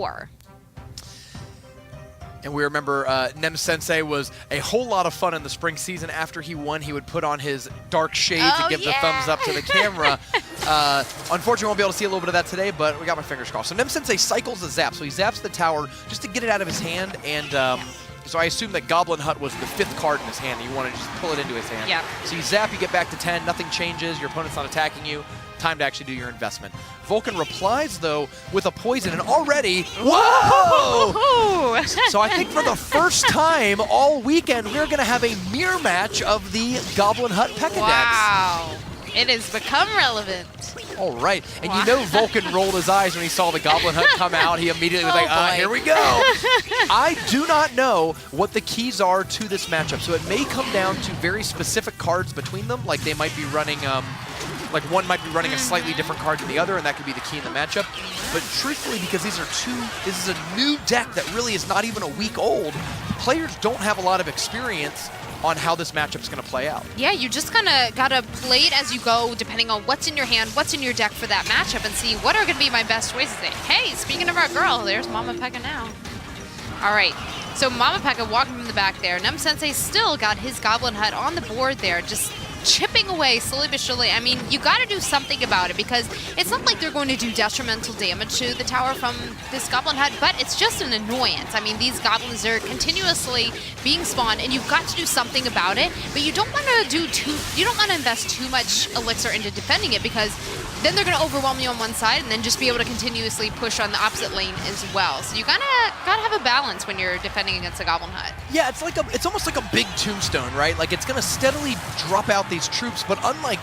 4. And we remember NemSensei was a whole lot of fun in the spring season. After he won, he would put on his dark shades and give the thumbs up to the camera. Unfortunately, we won't be able to see a little bit of that today, but we got my fingers crossed. So NemSensei cycles the zap. So he zaps the tower just to get it out of his hand. And so I assume that Goblin Hut was the 5th card in his hand. You want to just pull it into his hand. Yeah. So you zap, you get back to 10. Nothing changes. Your opponent's not attacking you. Time to actually do your investment. VULKan replies, though, with a poison, and already, whoa! So I think for the first time all weekend, we're going to have a mirror match of the Goblin Hut P.E.K.K.A. decks. Wow. It has become relevant. All right. And you know VULKan rolled his eyes when he saw the Goblin Hut come out. He immediately was like, here we go. I do not know what the keys are to this matchup. So it may come down to very specific cards between them. Like they might be running... like one might be running a slightly different card than the other, and that could be the key in the matchup. But truthfully, because this is a new deck that really is not even a week old, players don't have a lot of experience on how this matchup's going to play out. Yeah, you just kind of got to play it as you go, depending on what's in your hand, what's in your deck for that matchup, and see what are going to be my best ways to say, hey, speaking of our girl, there's Mama P.E.K.K.A. now. All right, so Mama P.E.K.K.A. walking from the back there. NemSensei still got his Goblin Hut on the board there, just chipping away slowly but surely. I mean, you got to do something about it because it's not like they're going to do detrimental damage to the tower from this Goblin Hut, but it's just an annoyance. I mean, these goblins are continuously being spawned, and you've got to do something about it. But you don't want to invest too much elixir into defending it because then they're going to overwhelm you on one side and then just be able to continuously push on the opposite lane as well. So you gotta have a balance when you're defending against a Goblin Hut. Yeah, it's almost like a big Tombstone, right? Like it's going to steadily drop out these troops, but unlike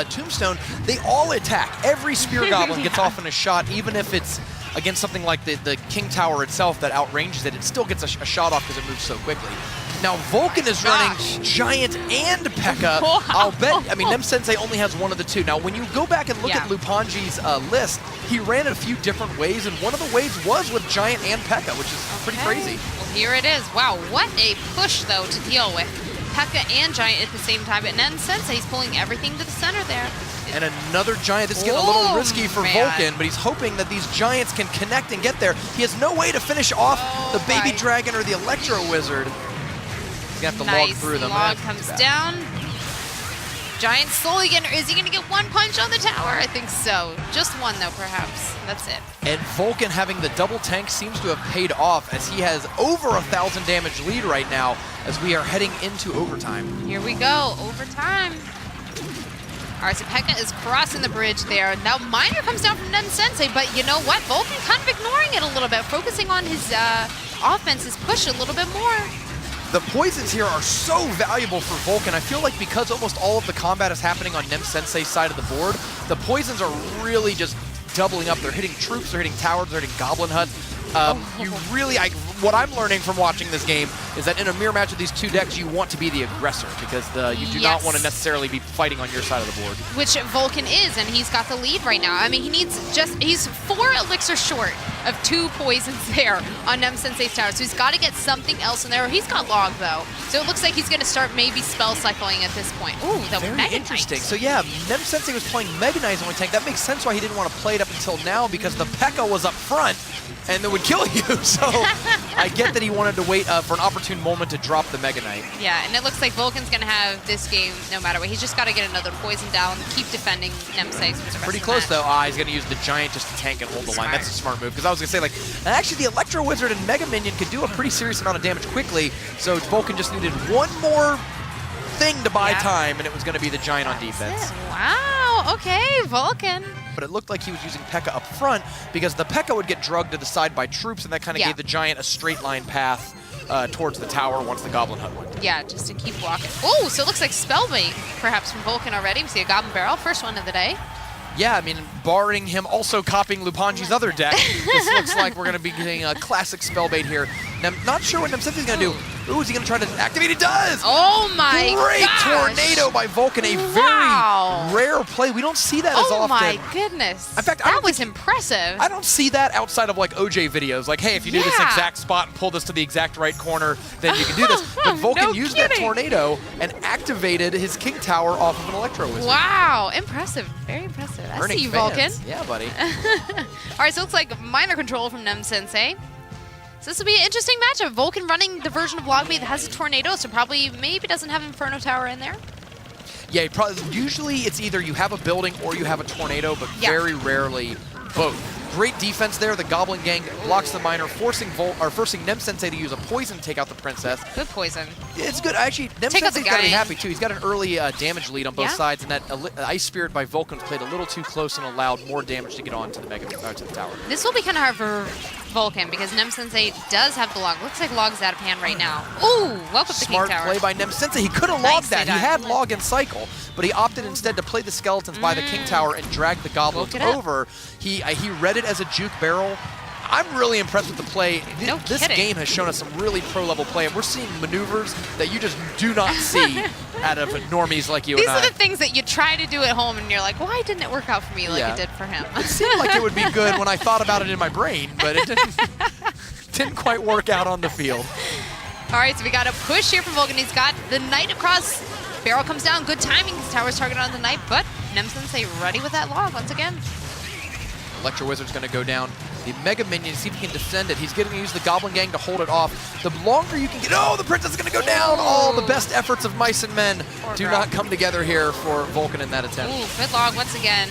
Tombstone, they all attack. Every Spear Goblin gets off in a shot, even if it's against something like the King Tower itself that outranges it. It still gets a shot off because it moves so quickly. Now VULKan is running Giant and P.E.K.K.A. Wow. I'll bet, I mean, NemSensei only has one of the two. Now, when you go back and look at Lupanji's list, he ran it a few different ways, and one of the ways was with Giant and P.E.K.K.A., which is pretty crazy. Well, here it is. Wow, what a push, though, to deal with. P.E.K.K.A. and Giant at the same time, but NemSensei's pulling everything to the center there. And another Giant. This is getting a little risky for VULKan, but he's hoping that these Giants can connect and get there. He has no way to finish off the Baby Dragon or the Electro Wizard. He's going to have to log through them. Log comes down. Giant slowly getting, is he going to get one punch on the tower? I think so. Just one, though, perhaps. That's it. And VULKan having the double tank seems to have paid off as he has over 1,000 damage lead right now as we are heading into overtime. Here we go, overtime. All right, so P.E.K.K.A. is crossing the bridge there. Now Miner comes down from NemSensei, but you know what? VULKan kind of ignoring it a little bit, focusing on his offense, his push a little bit more. The poisons here are so valuable for VULKan. I feel like because almost all of the combat is happening on NemSensei's side of the board, the poisons are really just doubling up. They're hitting troops, they're hitting towers, they're hitting Goblin Huts. You really, what I'm learning from watching this game is that in a mirror match of these two decks, you want to be the aggressor because you do not want to necessarily be fighting on your side of the board. Which VULKan is, and he's got the lead right now. I mean, he's 4 elixir short of 2 poisons there on NemSensei's tower, so he's got to get something else in there. He's got log, though, so it looks like he's going to start maybe spell cycling at this point. Ooh, the Very Mega interesting. Knight. So yeah, NemSensei was playing Mega Knight's only tank. That makes sense why he didn't want to play it up until now because the P.E.K.K.A. was up front and it would kill you. So I get that he wanted to wait for an opportune moment to drop the Mega Knight. Yeah, and it looks like VULKan's going to have this game no matter what. He's just got to get another poison down, keep defending NemSensei. Pretty close, though. He's going to use the Giant just to tank and hold the line. That's a smart move, because I was going to say, like, actually the Electro Wizard and Mega Minion could do a pretty serious amount of damage quickly, so VULKan just needed one more thing to buy time, and it was going to be the Giant on defense. Wow, okay, VULKan. But it looked like he was using P.E.K.K.A. up front because the P.E.K.K.A. would get drugged to the side by troops, and that kind of gave the Giant a straight line path towards the tower once the Goblin Hut went. Yeah, just to keep walking. Oh, so it looks like Spellbait perhaps from VULKan already. We see a Goblin Barrel, first one of the day. Yeah, I mean, barring him also copying Lupanji's other deck, this looks like we're going to be getting a classic Spellbait here. Now, I'm not sure what NemSensei's going to do. Ooh, is he going to try to activate? He does! Oh my Great gosh. tornado by VULKan, a Wow. very rare play. We don't see that as often. Oh my goodness. In fact, that was impressive. I don't see that outside of like OJ videos. Like, hey, if you do this exact spot and pull this to the exact right corner, then you can do this. But VULKan used that tornado and activated his King Tower off of an Electro Wizard. Wow, impressive. Very impressive. I see you, VULKan. Yeah, buddy. All right, so it looks like minor control from NemSensei. So this will be an interesting matchup. VULKan running the version of Logby that has a tornado, so probably maybe doesn't have Inferno Tower in there. Yeah, usually it's either you have a building or you have a tornado, but very rarely both. Great defense there. The Goblin Gang blocks the miner, forcing NemSensei to use a poison to take out the princess. Good poison. It's good. Actually, NemSensei's got to be happy, too. He's got an early damage lead on both sides, and that Ice Spirit by VULKan played a little too close and allowed more damage to get on to the to the tower. This will be kind of hard for VULKan because NemSensei does have the log. Looks like log's out of hand right now. Ooh, welcome to King Tower. Smart play by NemSensei. He could have logged that. He had log and cycle, but he opted instead to play the skeletons by the King Tower and drag the goblins over. He read it as a juke barrel. I'm really impressed with the play. This game has shown us some really pro-level play, and we're seeing maneuvers that you just do not see out of normies like you and I. These are the things that you try to do at home, and you're like, why didn't it work out for me like it did for him? It seemed like it would be good when I thought about it in my brain, but it didn't quite work out on the field. All right, so we got a push here from VULKan. He's got the Knight across. Barrel comes down. Good timing. His tower's targeted on the Knight, but NemSensei ready with that log once again. Electro Wizard's going to go down the Mega Minion to see if he can defend it. He's going to use the Goblin Gang to hold it off. The longer you can get... Oh, the Princess is going to go down! All the best efforts of mice and men do not come together here for VULKan in that attempt. Ooh, good log once again.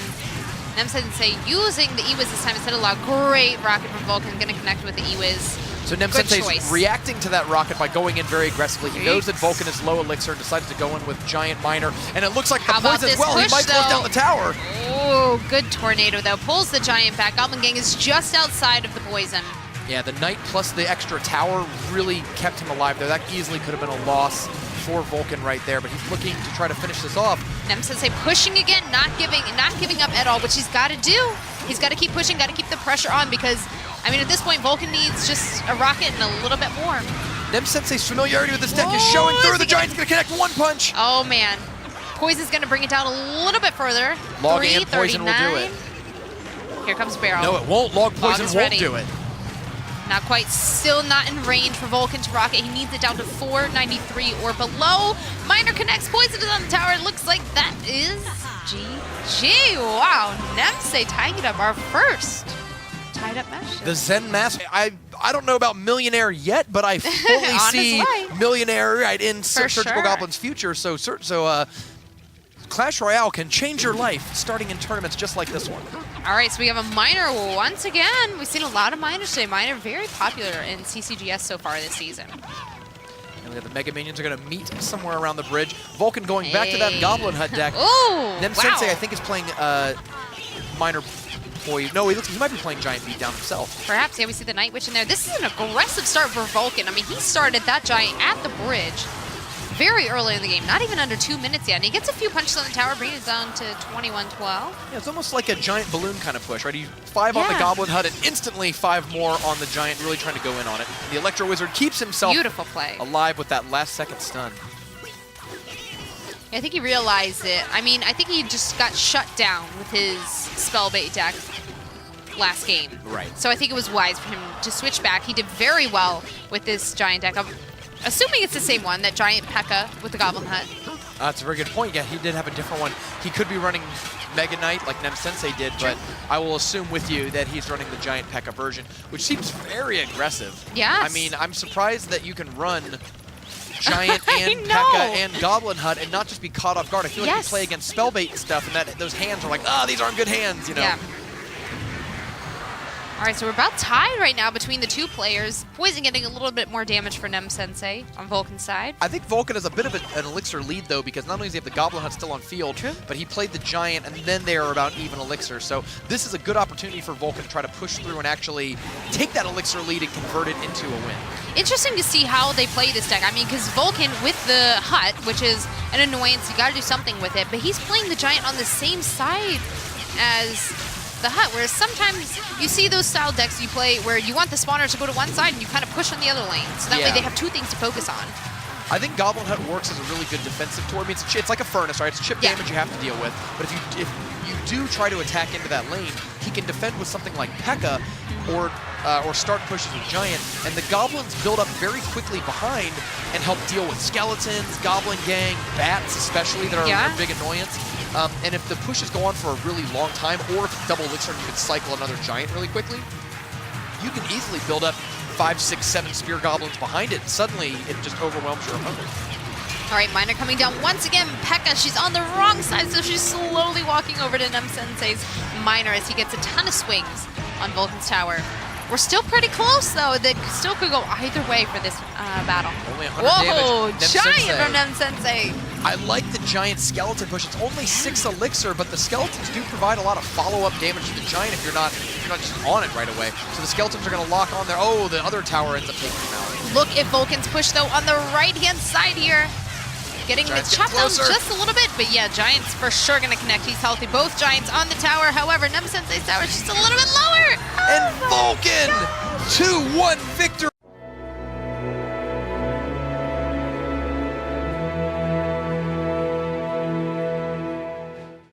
NemSensei using the E-Wiz this time instead of log. Great rocket from VULKan. Going to connect with the E-Wiz. So NemSensei's reacting to that rocket by going in very aggressively. He knows that VULKan is low elixir and decides to go in with Giant Miner. And it looks like the poison as well. He might close down the tower. Oh, good tornado, though. Pulls the Giant back. Goblin Gang is just outside of the poison. Yeah, the Knight plus the extra tower really kept him alive there. That easily could have been a loss for VULKan right there, but he's looking to try to finish this off. NemSensei pushing again, not giving up at all, which he's got to do. He's got to keep pushing, got to keep the pressure on because, I mean, at this point, VULKan needs just a rocket and a little bit more. NemSensei's familiarity with this deck is showing through. The Giant's going to connect one punch. Oh, man. Poison's going to bring it down a little bit further. Log and poison will do it. Here comes Barrel. No, it won't. Log poison won't do it. Not quite, still not in range for VULKan to rocket. He needs it down to 493 or below. Miner connects, poison is on the tower. It looks like that is GG. Wow, NemSensei tying it up, our first tied up match. The Zen Master, I don't know about Millionaire yet, but I fully see Millionaire in Surgical Goblin's future. So Clash Royale can change your life starting in tournaments just like this one. All right, so we have a Miner once again. We've seen a lot of Miners today. Miner very popular in CCGS so far this season. And we have the Mega Minions are going to meet somewhere around the bridge. VULKan going back to that Goblin Hut deck. Ooh, NemSensei, I think, is playing Miner Poison. No, he might be playing Giant Beatdown himself. Perhaps, yeah, we see the Night Witch in there. This is an aggressive start for VULKan. I mean, he started that Giant at the bridge very early in the game, not even under 2 minutes yet. And he gets a few punches on the tower, bringing it down to 21-12. Yeah, it's almost like a giant balloon kind of push, right? You 5 on the Goblin Hut and instantly 5 more on the Giant, really trying to go in on it. And the Electro Wizard keeps himself alive with that last-second stun. Yeah, I think he realized it. I mean, I think he just got shut down with his Spellbait deck last game. Right. So I think it was wise for him to switch back. He did very well with this Giant deck. Assuming it's the same one, that Giant P.E.K.K.A. with the Goblin Hut. That's a very good point. Yeah, he did have a different one. He could be running Mega Knight like NemSensei did, but I will assume with you that he's running the Giant P.E.K.K.A. version, which seems very aggressive. Yes. I mean, I'm surprised that you can run Giant and P.E.K.K.A. and Goblin Hut and not just be caught off guard. I feel like you play against Spellbait and stuff, and those hands are like, these aren't good hands, you know? Yeah. All right, so we're about tied right now between the two players. Poison getting a little bit more damage for NemSensei on VULKan's side. I think VULKan has a bit of an elixir lead, though, because not only does he have the Goblin Hut still on field, but he played the Giant, and then they are about even elixir. So this is a good opportunity for VULKan to try to push through and actually take that elixir lead and convert it into a win. Interesting to see how they play this deck. I mean, because VULKan with the Hut, which is an annoyance, you got to do something with it, but he's playing the Giant on the same side as the hut, whereas sometimes you see those style decks you play where you want the spawner to go to one side and you kind of push on the other lane. So that way they have two things to focus on. I think Goblin Hut works as a really good defensive tool. I mean, it's like a furnace, right? It's chip damage you have to deal with. But if you do try to attack into that lane, he can defend with something like P.E.K.K.A. or start pushes with Giant, and the Goblins build up very quickly behind and help deal with Skeletons, Goblin Gang, Bats especially that are a big annoyance. And if the pushes go on for a really long time, or if Double Elixir and you can cycle another Giant really quickly, you can easily build up 5, 6, 7 Spear Goblins behind it, and suddenly it just overwhelms your opponent. All right, Miner coming down once again. P.E.K.K.A, she's on the wrong side, so she's slowly walking over to NemSensei's Miner as he gets a ton of swings on VULKan's tower. We're still pretty close, though. That still could go either way for this battle. Only 100 damage. Giant from NemSensei. I like the Giant Skeleton push. It's only 6 Elixir, but the Skeletons do provide a lot of follow-up damage to the Giant if you're not just on it right away. So the Skeletons are going to lock on there. Oh, the other tower ends up taking them out. Look at VULKan's push, though, on the right-hand side here. Getting the chop down just a little bit, but yeah, Giant's for sure going to connect. He's healthy. Both Giants on the tower. However, NemSensei's tower is just a little bit lower. And VULKan, 2-1 victory.